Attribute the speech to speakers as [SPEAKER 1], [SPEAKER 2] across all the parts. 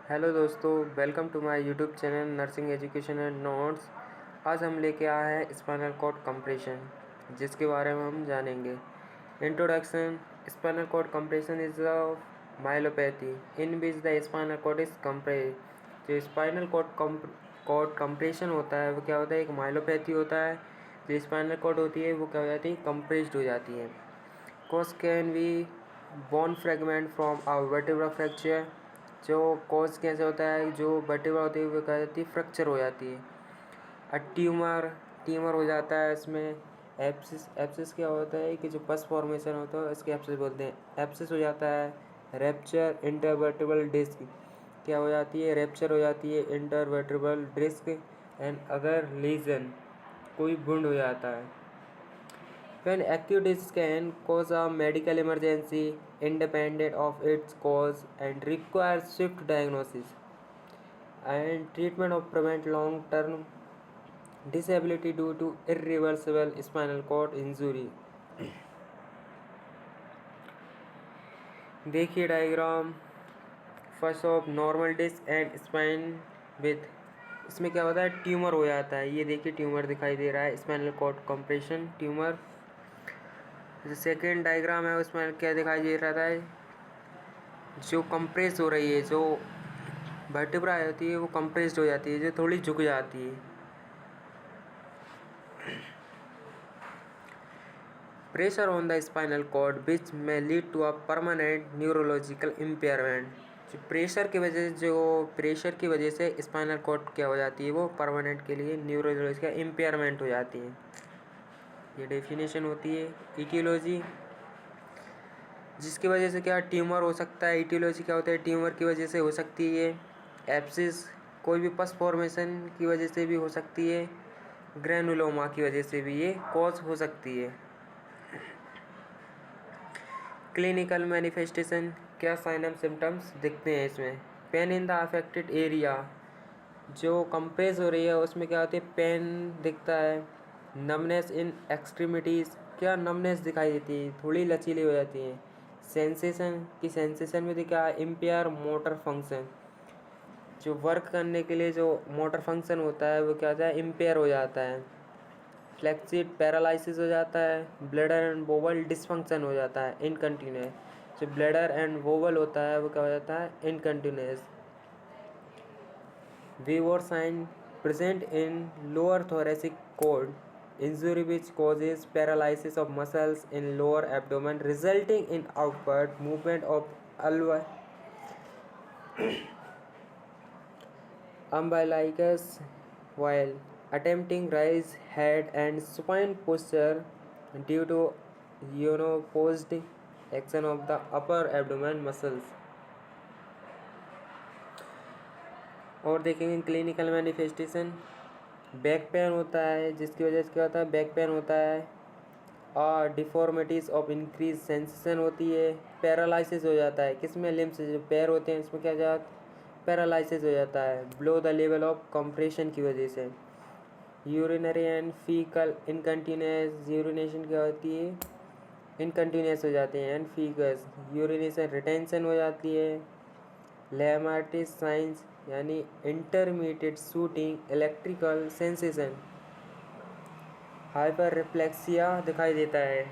[SPEAKER 1] Hello दोस्तों, welcome to my YouTube channel nursing education and notes. आज हम लेके आए हैं स्पाइनल कॉर्ड कंप्रेशन, जिसके बारे में हम जानेंगे। Introduction. Spinal cord compression is a myelopathy in which the spinal cord is compress. जो स्पाइनल कॉर्ड कंप्रेशन होता है वो क्या होता है, एक माइलोपैथी होता है। जो स्पाइनल कॉर्ड होती है वो क्या हो जाती है, कंप्रेस्ड हो जाती है। Cause can be bone fragment from a vertebra fracture. जो कॉज कैसे होता है, जो वर्टेब्रा होती है वो क्या जाती है, फ्रैक्चर हो जाती है। ट्यूमर ट्यूमर हो जाता है इसमें। एप्सिस एप्सिस क्या होता है कि जो पस फॉर्मेशन होता है इसके एप्सिस बोलते हैं। एप्सिस हो जाता है। रैप्चर इंटरवर्टेब्रल डिस्क क्या हो जाती है, रैप्चर हो जाती है इंटरवर्टेब्रल डिस्क। एंड अगर लीजन कोई वुंड हो जाता है। When acute can cause a medical emergency independent of its cause and require swift diagnosis and treatment of prevent long-term disability due to irreversible spinal cord injury। देखिए diagram. First of normal disc and spine with, इसमें क्या होता है, tumour हो जाता है। ये देखिए ट्यूमर दिखाई दे रहा है, स्पाइनल कॉर्ड कंप्रेशन ट्यूमर। जो सेकेंड डायग्राम है उसमें क्या दिखाई दे रहा था, जो कंप्रेस हो रही है, जो वर्टिब्रा होती है वो कंप्रेस्ड हो जाती है, जो थोड़ी झुक जाती है। Pressure on the spinal cord which may lead to a permanent neurological impairment. Pressure की वजह से स्पाइनल कॉर्ड क्या हो जाती है, वो परमानेंट के लिए न्यूरोलॉजिकल इम्पेयरमेंट हो जाती है। ये डेफिनेशन होती है। इटियोलॉजी, जिसकी वजह से क्या ट्यूमर हो सकता है। इटियोलॉजी क्या होता है, ट्यूमर की वजह से हो सकती है। एप्सिस कोई भी पस फॉर्मेशन की वजह से भी हो सकती है। ग्रैनुलोमा की वजह से भी ये कॉज हो सकती है। क्लिनिकल मैनिफेस्टेशन, क्या साइन एंड सिम्टम्स दिखते हैं इसमें। Pain in the affected area, जो कंप्रेस हो रही है उसमें क्या होती है, पेन दिखता है। नमनेस इन एक्सट्रीमिटीज़, क्या नमनेस दिखाई देती है, थोड़ी लचीली हो जाती है। सेंसेशन में दिखा इम्पेयर मोटर फंक्शन, जो वर्क करने के लिए जो मोटर फंक्शन होता है वो क्या होता है, इम्पेयर हो जाता है। फ्लेक्सिड पैरालिसिस हो जाता है। ब्लैडर एंड वोवल डिसफंक्शन हो जाता है, इनकंटिन्यूस। जो ब्लैडर एंड वोवल होता है वो क्या हो जाता है, incontinence. Beevor sign present in lower thoracic cord injury which causes paralysis of muscles in lower abdomen resulting in outward movement of umbilicus while attempting rise head and supine posture due to opposed action of the upper abdomen muscles। और देखेंगे clinical manifestation. Back pain होता है, जिसकी वजह से क्या होता है, बैक पेन होता है। डिफॉर्मिटीज़ ऑफ इंक्रीज सेंसेशन होती है। पैरालिसिस हो जाता है, किसमें, लिम्स, जो पैर होते हैं इसमें क्या हो जाता है, पैरालिसिस हो जाता है below the level of compression की वजह से। यूरिनरी एंड फीकल इनकंटिन्यूस, यूरिनेशन क्या होती है, इनकंटिन्यूस हो जाते हैं। एंड फीकस यूरिनेशन रिटेंशन हो जाती है। लेमार्टिस साइंस यानी intermediate shooting electrical sensation. Hyper reflexia दिखाई देता है।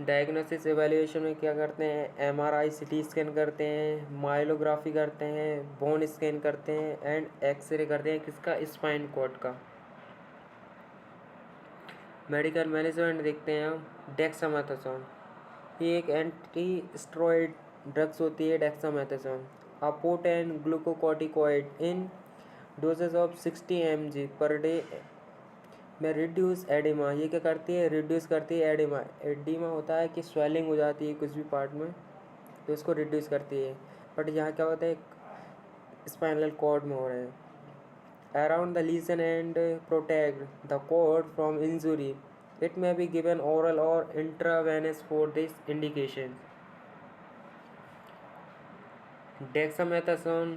[SPEAKER 1] डायग्नोसिस एवेल्यूएशन में क्या करते हैं, एमआरआई, सीटी स्कैन करते हैं, माइलोग्राफी करते हैं, बोन स्कैन करते हैं एंड एक्सरे करते हैं, किसका, स्पाइन कॉर्ड का। मेडिकल मैनेजमेंट देखते हैं हम। डेक्सामेथासोन, ये एक एंटी स्टेरॉइड ड्रग्स होती है। Dexamethasone a potent glucocorticoid in doses of 60 mg per day में रिड्यूस एडिमा। ये क्या करती है, रिड्यूस करती है एडिमा। एडिमा होता है कि स्वेलिंग हो जाती है कुछ भी पार्ट में, तो इसको रिड्यूस करती है। बट यहाँ क्या होता है, स्पाइनल कॉर्ड में हो रहे हैं। Around the lesion and protect the cord from injury. It may be given oral और intravenous for this indication. Dexamethasone,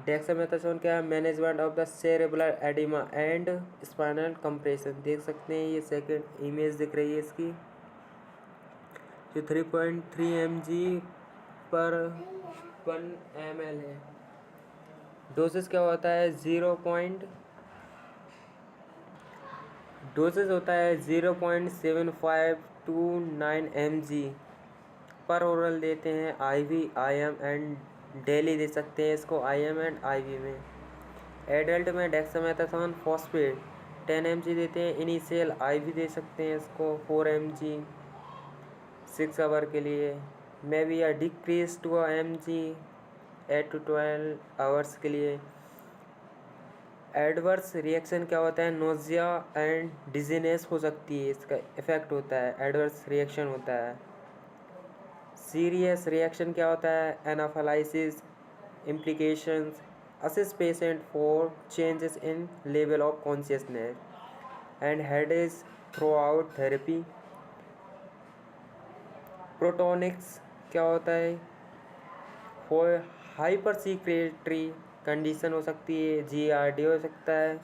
[SPEAKER 1] dexamethasone क्या है, management of the cerebral oedema and spinal compression. देख सकते हैं ये सेकंड इमेज दिख रही है इसकी, जो 3.3 mg पर 1 ml है। डोसेज क्या होता है, डोसेज होता है 0.75 to 9 mg पर ओरल देते हैं, IV, IM एंड डेली दे सकते हैं इसको IM एंड IV में। एडल्ट में डेक्सामेथासोन फॉस्फेट 10 mg देते हैं इनिशियल, IV दे सकते हैं इसको 4 mg 6 आवर के लिए, may be decrease to mg 8 to 12 hours के लिए। एडवर्स रिएक्शन क्या होता है, नोज़िया एंड डिजीनेस हो सकती है, इसका इफेक्ट होता है, एडवर्स रिएक्शन होता है। सीरियस रिएक्शन क्या होता है, एनाफाइलाइसिस, implications, assess patient for changes in level of consciousness and headache throughout therapy। प्रोटोनिक्स क्या होता है, फॉर हाइपर सीक्रेटरी कंडीशन हो सकती है, GERD हो सकता है,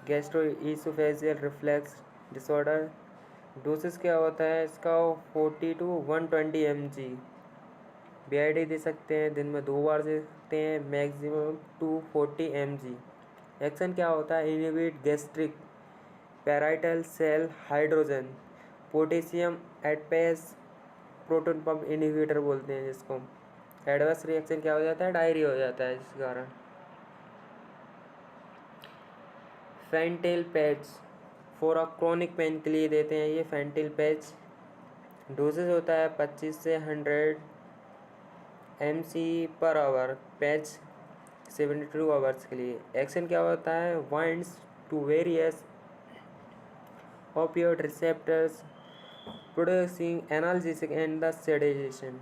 [SPEAKER 1] गैस्ट्रोइसोफेजियल रिफ्लेक्स डिसऑर्डर। डोसेस क्या होता है इसका, 40 to 120 mg BID दे सकते हैं, दिन में 2 बार दे सकते हैं, मैक्सिमम 240 mg। एक्शन क्या होता है, inhibit gastric parietal cell hydrogen potassium ATPase proton pump inhibitor बोलते हैं जिसको। एडवर्स रिएक्शन क्या हो जाता है, डायरिया हो जाता है इस कारण। Fantail patch for a chronic pain के लिए देते हैं ये फैंटेल पैच। डोजेज होता है 25 से 100 mc per hour, patch 72 hours के लिए। एक्शन क्या होता है, binds to various opioid receptors producing analgesic and the sedation।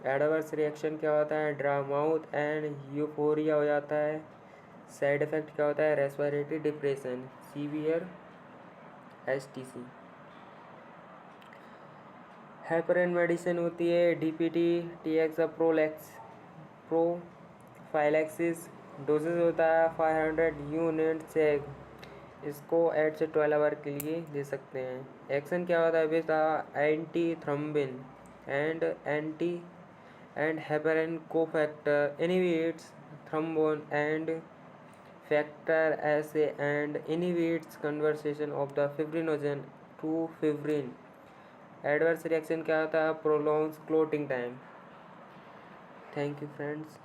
[SPEAKER 1] Adverse reaction क्या होता है, ड्राई माउथ एंड यूफोरिया हो जाता है। साइड इफेक्ट क्या होता है, respiratory depression, severe STC। Heparin medicine होती है DPT TX प्रोफाइलैक्सिस। डोजेज होता है 500 यूनिट चेक, इसको 8 से 12 आवर के लिए दे सकते हैं। एक्शन क्या होता है, बेटा antithrombin and heparin cofactor inhibits thrombin and factor SA and inhibits conversation of the fibrinogen to fibrin. Adverse reaction क्या होता है, prolongs clotting time. Thank you friends.